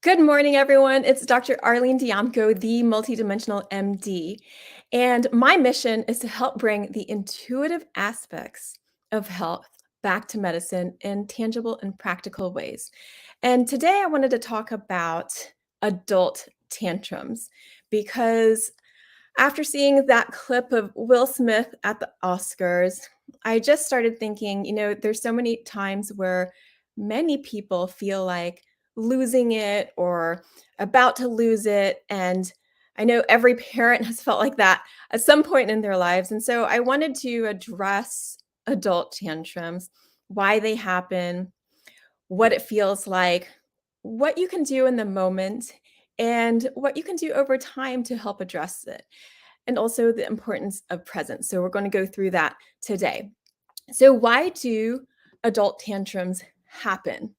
Good morning, everyone. It's Dr. Arlene Diamco, the multidimensional MD. And my mission is to help bring the intuitive aspects of health back to medicine in tangible and practical ways. And today I wanted to talk about adult tantrums because after seeing that clip of Will Smith at the Oscars, I just started thinking, there's so many times where many people feel like losing it or about to lose it. And I know every parent has felt like that at some point in their lives. And so I wanted to address adult tantrums, why they happen, what it feels like, what you can do in the moment, and what you can do over time to help address it, and also the importance of presence. So, we're going to go through that today. So, why do adult tantrums happen?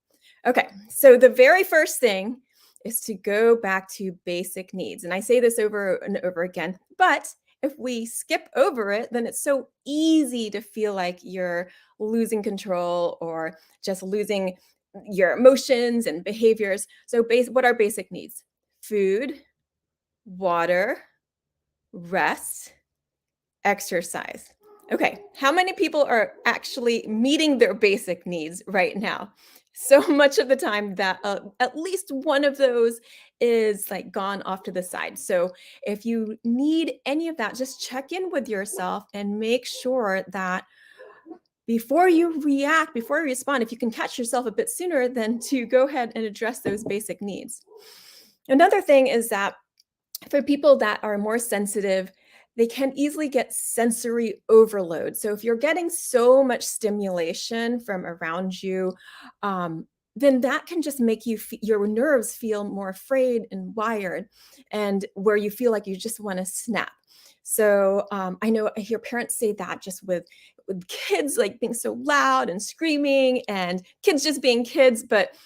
Okay, so the very first thing is to go back to basic needs. And I say this over and over again, but if we skip over it, then it's so easy to feel like you're losing control or just losing your emotions and behaviors. So, what are basic needs? Food, water, rest, exercise. Okay, how many people are actually meeting their basic needs right now? So much of the time that at least one of those is like gone off to the side. So if you need any of that, just check in with yourself and make sure that before you react, before you respond, if you can catch yourself a bit sooner, then to go ahead and address those basic needs. Another thing is that for people that are more sensitive, they can easily get sensory overload. So if you're getting so much stimulation from around you, then that can just make your nerves feel more afraid and wired, and where you feel like you just want to snap. So I know I hear parents say that just with kids like being so loud and screaming, and kids just being kids, but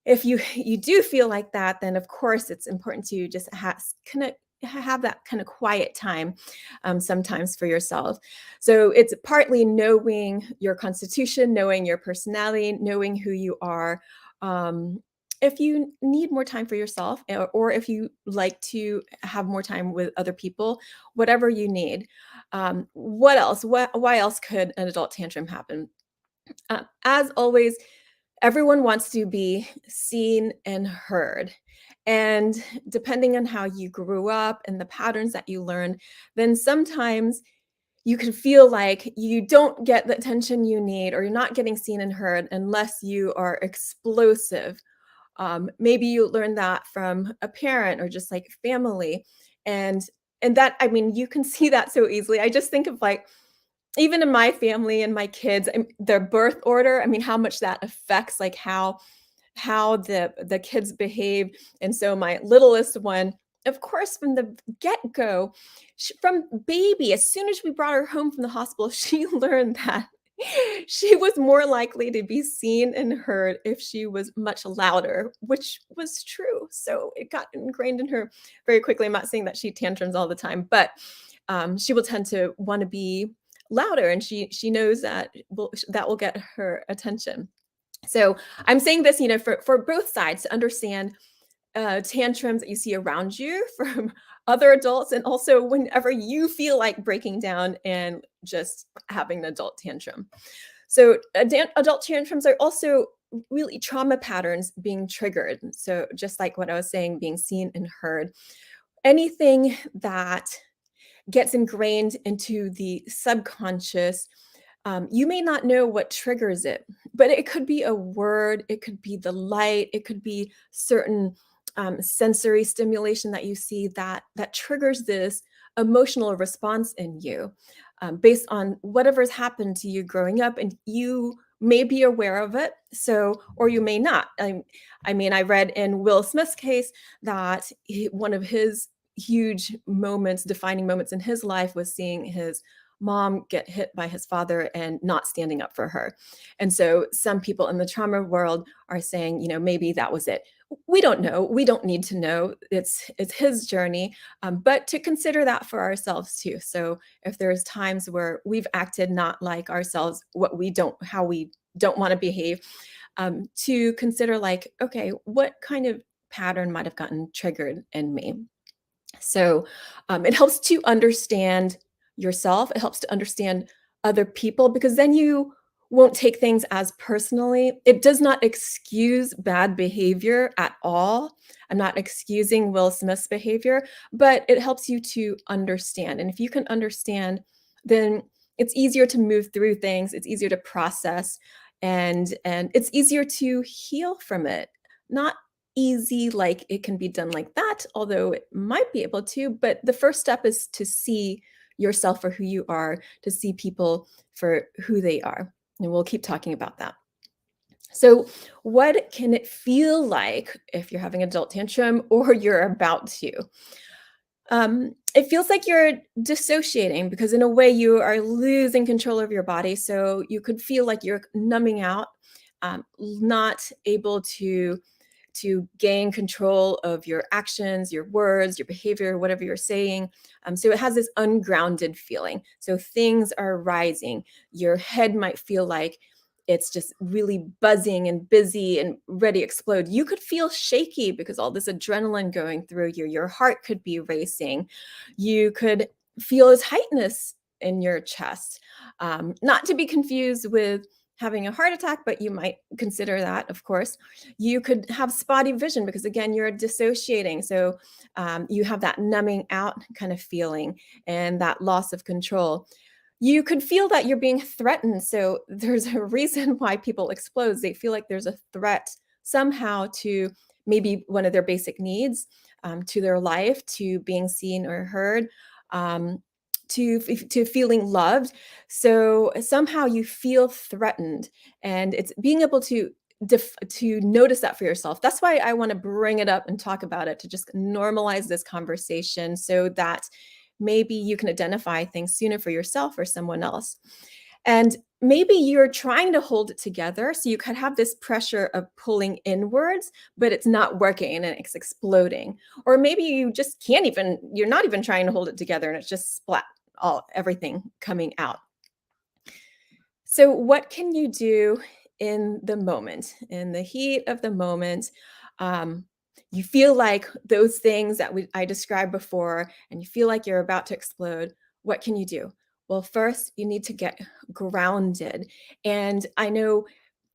if you do feel like that, then of course it's important to just have that kind of quiet time sometimes for yourself. So it's partly knowing your constitution, knowing your personality, knowing who you are. If you need more time for yourself, or if you like to have more time with other people, whatever you need. What else? Why else could an adult tantrum happen? As always, everyone wants to be seen and heard. And depending on how you grew up and the patterns that you learned, then sometimes you can feel like you don't get the attention you need, or you're not getting seen and heard unless you are explosive. Maybe you learned that from a parent or just like family. And that, I mean, you can see that so easily. I just think of like, even in my family and my kids, their birth order, I mean, how much that affects like how the kids behave. And so my littlest one, of course, from the get-go, from baby, as soon as we brought her home from the hospital, she learned that she was more likely to be seen and heard if she was much louder, which was true. So it got ingrained in her very quickly. I'm not saying that she tantrums all the time, but she will tend to want to be louder, and she knows that will get her attention. So I'm saying this, for both sides to understand tantrums that you see around you from other adults, and also whenever you feel like breaking down and just having an adult tantrum. So adult tantrums are also really trauma patterns being triggered. So just like what I was saying, being seen and heard. Anything that gets ingrained into the subconscious, you may not know what triggers it, but it could be a word, it could be the light, it could be certain sensory stimulation that you see that triggers this emotional response in you, based on whatever's happened to you growing up, and you may be aware of it, so, or you may not. I mean, I read in Will Smith's case that one of his huge moments, defining moments in his life, was seeing his mom get hit by his father and not standing up for her. And so some people in the trauma world are saying, maybe that was it. We don't know. We don't need to know. It's his journey, but to consider that for ourselves too. So if there's times where we've acted not like ourselves, how we don't want to behave, to consider like, okay, what kind of pattern might have gotten triggered in me. So it helps to understand yourself. It helps to understand other people because then you won't take things as personally. It does not excuse bad behavior at all. I'm not excusing Will Smith's behavior, but it helps you to understand. And if you can understand, then it's easier to move through things. It's easier to process, and it's easier to heal from it. Not easy like it can be done like that, although it might be able to, but the first step is to see yourself for who you are, to see people for who they are. And we'll keep talking about that. So, what can it feel like if you're having adult tantrum or you're about to? It feels like you're dissociating because, in a way, you are losing control of your body. So, you could feel like you're numbing out, not able to gain control of your actions, your words, your behavior, whatever you're saying. So it has this ungrounded feeling. So things are rising. Your head might feel like it's just really buzzing and busy and ready to explode. You could feel shaky because all this adrenaline going through you. Your heart could be racing. You could feel this tightness in your chest. Not to be confused with having a heart attack, but you might consider that, of course. You could have spotty vision because, again, you're dissociating. So you have that numbing out kind of feeling and that loss of control. You could feel that you're being threatened. So there's a reason why people explode. They feel like there's a threat somehow to maybe one of their basic needs, to their life, to being seen or heard. Um, to feeling loved. So somehow you feel threatened, and it's being able to to notice that for yourself. That's why I want to bring it up and talk about it, to just normalize this conversation so that maybe you can identify things sooner for yourself or someone else. And maybe you're trying to hold it together. So you could have this pressure of pulling inwards, but it's not working and it's exploding. Or maybe you just can't even, you're not even trying to hold it together and it's just splat, all everything coming out. So, what can you do in the moment, in the heat of the moment? Um, you feel like those things that I described before, and you feel like you're about to explode. What can you do? Well, first, you need to get grounded. And I know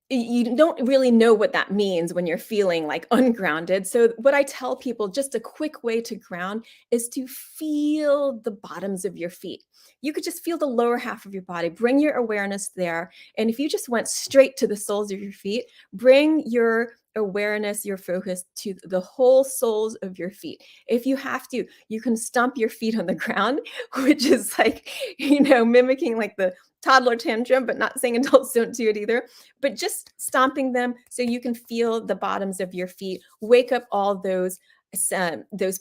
you don't really know what that means when you're feeling like ungrounded. So, what I tell people, just a quick way to ground is to feel the bottoms of your feet. You could just feel the lower half of your body, bring your awareness there. And if you just went straight to the soles of your feet, bring your awareness, your focus to the whole soles of your feet. If you have to, you can stomp your feet on the ground, which is like, mimicking like the toddler tantrum, but not saying adults don't do it either, but just stomping them so you can feel the bottoms of your feet, wake up all those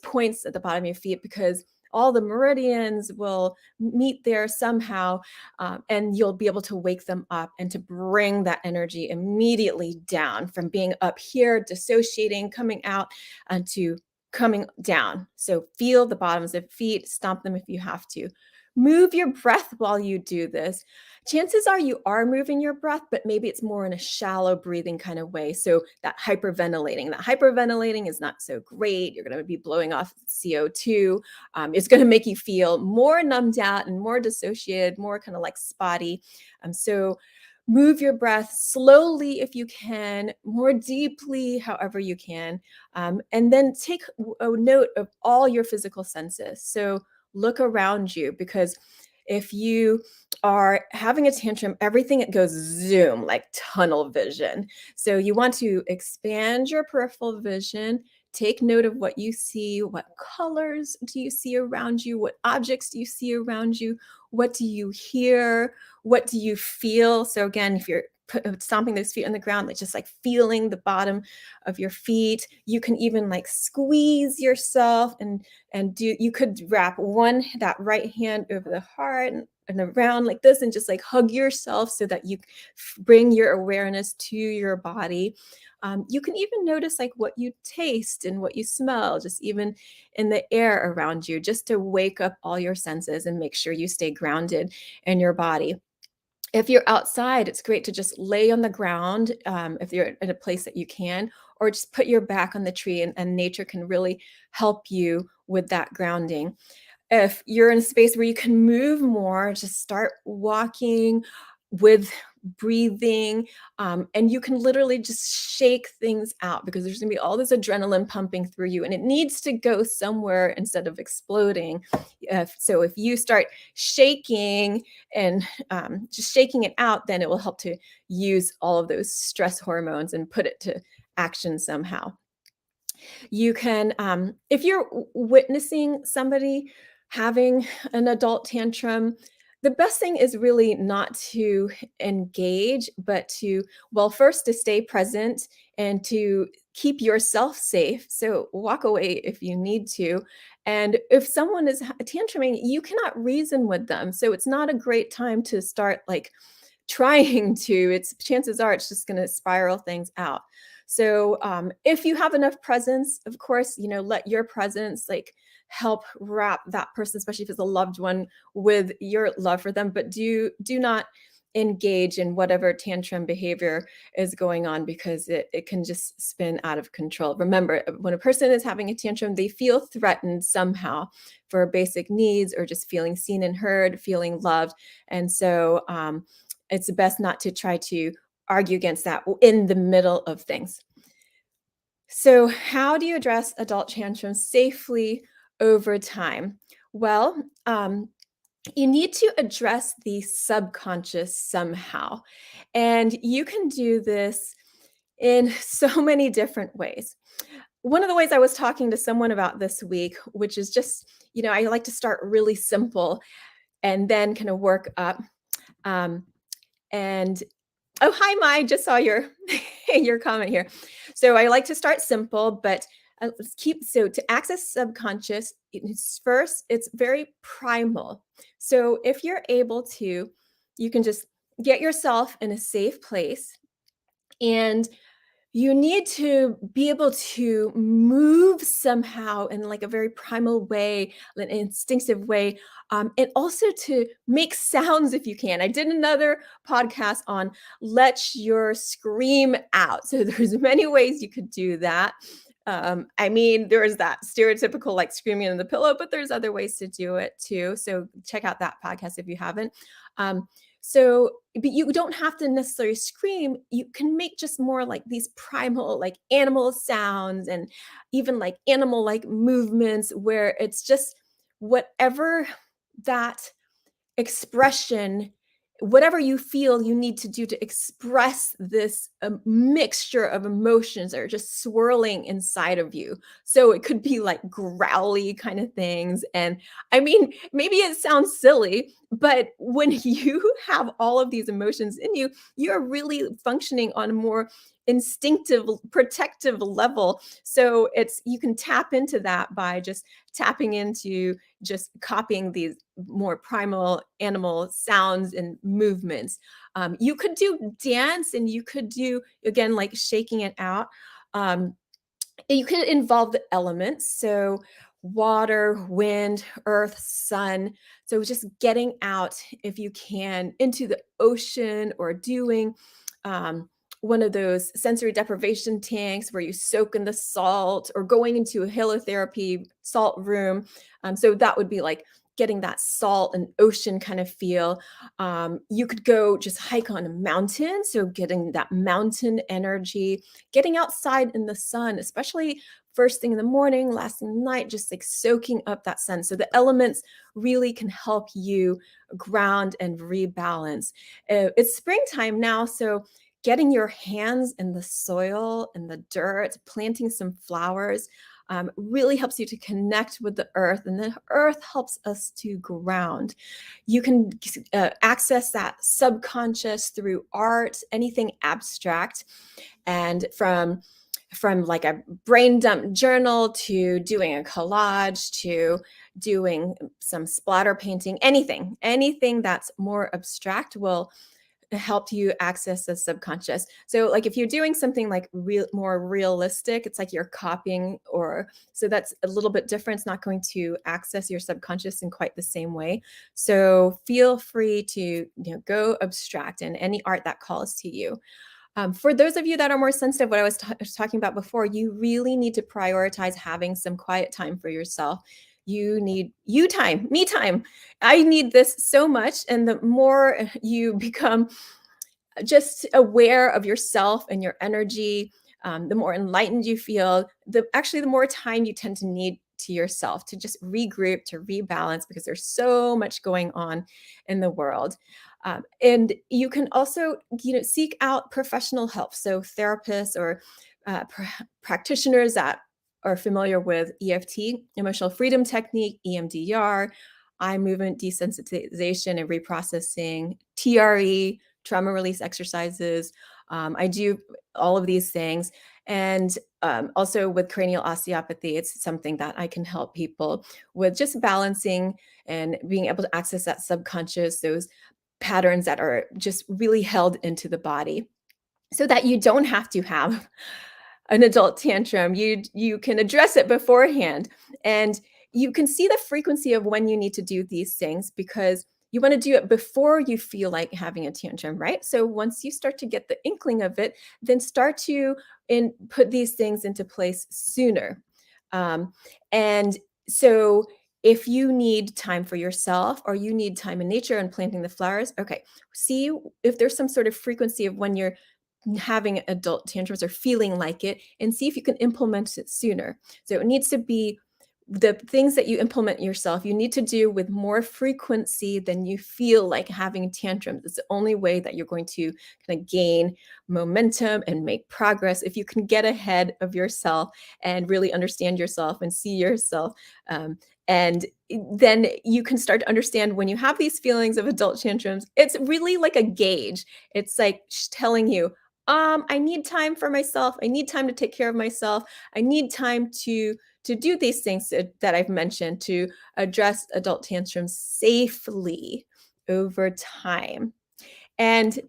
points at the bottom of your feet, because all the meridians will meet there somehow, and you'll be able to wake them up and to bring that energy immediately down from being up here, dissociating, coming out, and to coming down. So feel the bottoms of feet, stomp them if you have to. Move your breath while you do this. Chances are you are moving your breath, but maybe it's more in a shallow breathing kind of way. So that hyperventilating is not so great. You're going to be blowing off CO2. It's going to make you feel more numbed out and more dissociated, more kind of like spotty. So move your breath slowly if you can, more deeply, however you can. And then take a note of all your physical senses. So look around you, because if you are having a tantrum, everything it goes zoom, like tunnel vision. So you want to expand your peripheral vision. Take note of what you see. What colors do you see around you? What objects do you see around you? What do you hear? What do you feel? So again, if you're stomping those feet on the ground, like just like feeling the bottom of your feet. You can even like squeeze yourself and do, you could wrap that right hand over the heart and around like this, and just like hug yourself so that you bring your awareness to your body. You can even notice like what you taste and what you smell, just even in the air around you, just to wake up all your senses and make sure you stay grounded in your body. If you're outside, it's great to just lay on the ground, if you're in a place that you can, or just put your back on the tree, and nature can really help you with that grounding. If you're in a space where you can move more, just start walking with breathing, and you can literally just shake things out, because there's gonna be all this adrenaline pumping through you, and it needs to go somewhere instead of exploding. If you start shaking and just shaking it out, then it will help to use all of those stress hormones and put it to action somehow. You can, if you're witnessing somebody having an adult tantrum, the best thing is really not to engage, but to, well, first to stay present and to keep yourself safe. So walk away if you need to. And if someone is tantruming, you cannot reason with them. So it's not a great time to start like trying to. It's chances are it's just going to spiral things out. So if you have enough presence, of course, let your presence like help wrap that person, especially if it's a loved one, with your love for them. But do not engage in whatever tantrum behavior is going on, because it can just spin out of control. Remember, when a person is having a tantrum, they feel threatened somehow for basic needs, or just feeling seen and heard, feeling loved. And so it's best not to try to argue against that in the middle of things. So, how do you address adult tantrums safely over time? Well, you need to address the subconscious somehow. And you can do this in so many different ways. One of the ways I was talking to someone about this week, which is just, I like to start really simple and then kind of work up. Um, and Oh, hi, Mai. Just saw your your comment here. So I like to start simple, but let's keep to access subconscious. It's very primal. So if you're able to, you can just get yourself in a safe place, and you need to be able to move somehow in like a very primal way, an instinctive way, and also to make sounds if you can. I did another podcast on let your scream out. So there's many ways you could do that. I mean, there's that stereotypical like screaming in the pillow, but there's other ways to do it too. So check out that podcast if you haven't. Um, but you don't have to necessarily scream. You can make just more like these primal, like animal sounds, and even like animal like movements, where it's just whatever that expression, whatever you feel you need to do to express this mixture of emotions that are just swirling inside of you. So it could be like growly kind of things. And I mean, maybe it sounds silly, but when you have all of these emotions in you, you're really functioning on a more instinctive, protective level. So you can tap into that by just tapping into just copying these more primal animal sounds and movements. You could do dance, and you could do, again, like shaking it out. Um, you could involve the elements. So water, wind, earth, sun. So just getting out, if you can, into the ocean, or doing um, one of those sensory deprivation tanks where you soak in the salt, or going into a halotherapy salt room. So that would be like getting that salt and ocean kind of feel. You could go just hike on a mountain. So getting that mountain energy, getting outside in the sun, especially first thing in the morning, last thing in the night, just like soaking up that sun. So the elements really can help you ground and rebalance. It's springtime now, so getting your hands in the soil and the dirt, planting some flowers, really helps you to connect with the earth, and the earth helps us to ground. You can access that subconscious through art, anything abstract, and from like a brain dump journal to doing a collage to doing some splatter painting, anything that's more abstract will helped you access the subconscious. So like if you're doing something like more realistic, it's like you're copying, or so that's a little bit different. It's not going to access your subconscious in quite the same way. So feel free to, go abstract in any art that calls to you. For those of you that are more sensitive, what I was talking about before, you really need to prioritize having some quiet time for yourself. You need you time, me time. I need this so much. And the more you become just aware of yourself and your energy, the more enlightened you feel, the more time you tend to need to yourself to just regroup, to rebalance, because there's so much going on in the world. And you can also, seek out professional help. So therapists or practitioners that are familiar with EFT, emotional freedom technique, EMDR, eye movement desensitization and reprocessing, TRE, trauma release exercises. I do all of these things. And also with cranial osteopathy, it's something that I can help people with, just balancing and being able to access that subconscious, those patterns that are just really held into the body, so that you don't have to have an adult tantrum. You can address it beforehand, and you can see the frequency of when you need to do these things, because you want to do it before you feel like having a tantrum, right? So once you start to get the inkling of it, then start to put these things into place sooner. Um, and so if you need time for yourself, or you need time in nature and planting the flowers, okay, see if there's some sort of frequency of when you're having adult tantrums or feeling like it, and see if you can implement it sooner. So it needs to be the things that you implement yourself, you need to do with more frequency than you feel like having tantrums. It's the only way that you're going to kind of gain momentum and make progress, if you can get ahead of yourself and really understand yourself and see yourself. And then you can start to understand when you have these feelings of adult tantrums, it's really like a gauge. It's like telling you, I need time for myself. I need time to take care of myself. I need time to do these things that I've mentioned, to address adult tantrums safely over time. And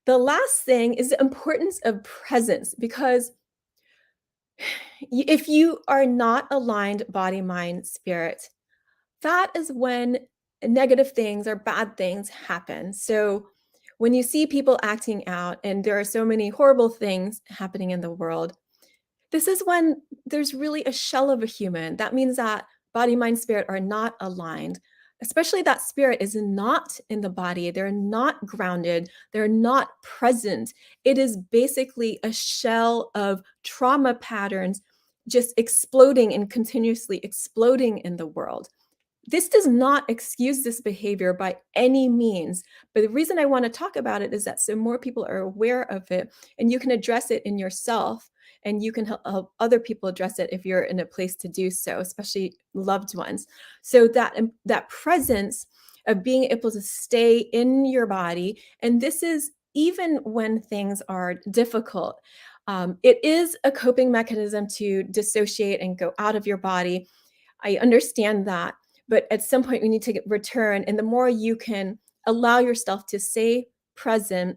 the last thing is the importance of presence, because if you are not aligned body, mind, spirit, that is when negative things or bad things happen. So when you see people acting out and there are so many horrible things happening in the world, this is when there's really a shell of a human. That means that body, mind, spirit are not aligned, especially that spirit is not in the body. They're not grounded. They're not present. It is basically a shell of trauma patterns just exploding and continuously exploding in the world. This does not excuse this behavior by any means, but the reason I want to talk about it is that so more people are aware of it, and you can address it in yourself, and you can help other people address it if you're in a place to do so, especially loved ones. So that presence of being able to stay in your body, and this is even when things are difficult. It is a coping mechanism to dissociate and go out of your body. I understand that, but at some point, we need to return. And the more you can allow yourself to stay present,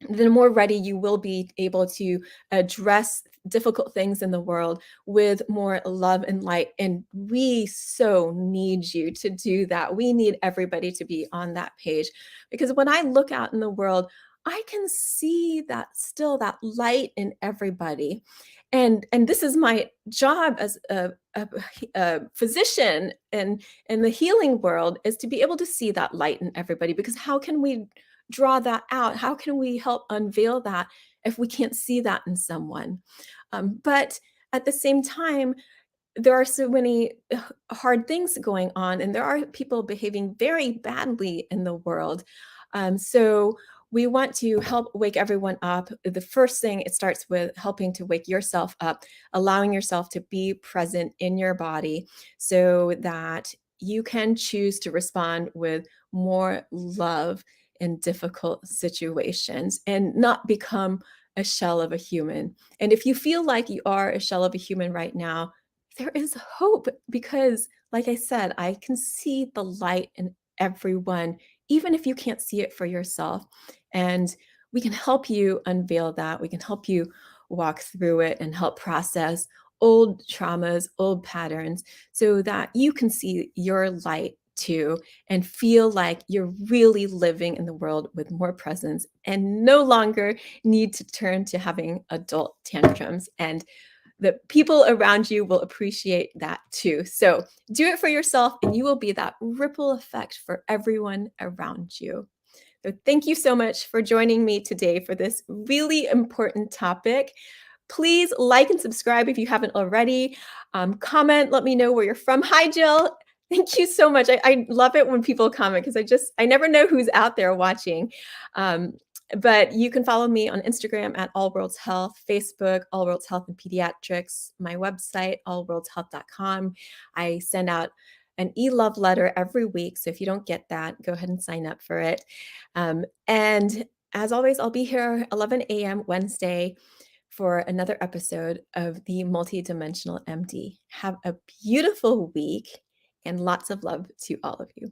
the more ready you will be able to address difficult things in the world with more love and light. And we so need you to do that. We need everybody to be on that page, because when I look out in the world, I can see that, still that light in everybody. And this is my job as a physician and in the healing world, is to be able to see that light in everybody, because how can we draw that out? How can we help unveil that if we can't see that in someone? But at the same time, there are so many hard things going on, and there are people behaving very badly in the world. So we want to help wake everyone up. The first thing, it starts with helping to wake yourself up, allowing yourself to be present in your body, so that you can choose to respond with more love in difficult situations and not become a shell of a human. And if you feel like you are a shell of a human right now, there is hope, because, like I said, I can see the light in everyone, even if you can't see it for yourself. And we can help you unveil that. We can help you walk through it and help process old traumas, old patterns, so that you can see your light too and feel like you're really living in the world with more presence and no longer need to turn to having adult tantrums. And the people around you will appreciate that too. So do it for yourself, and you will be that ripple effect for everyone around you. So thank you so much for joining me today for this really important topic. Please like and subscribe if you haven't already. Comment, let me know where you're from. Hi, Jill. Thank you so much. I love it when people comment because I never know who's out there watching. Um, but you can follow me on Instagram at All Worlds Health, Facebook, All Worlds Health and Pediatrics, my website, allworldshealth.com. I send out an e-love letter every week. So if you don't get that, go ahead and sign up for it. And as always, I'll be here 11 a.m. Wednesday for another episode of the Multidimensional MD. Have a beautiful week and lots of love to all of you.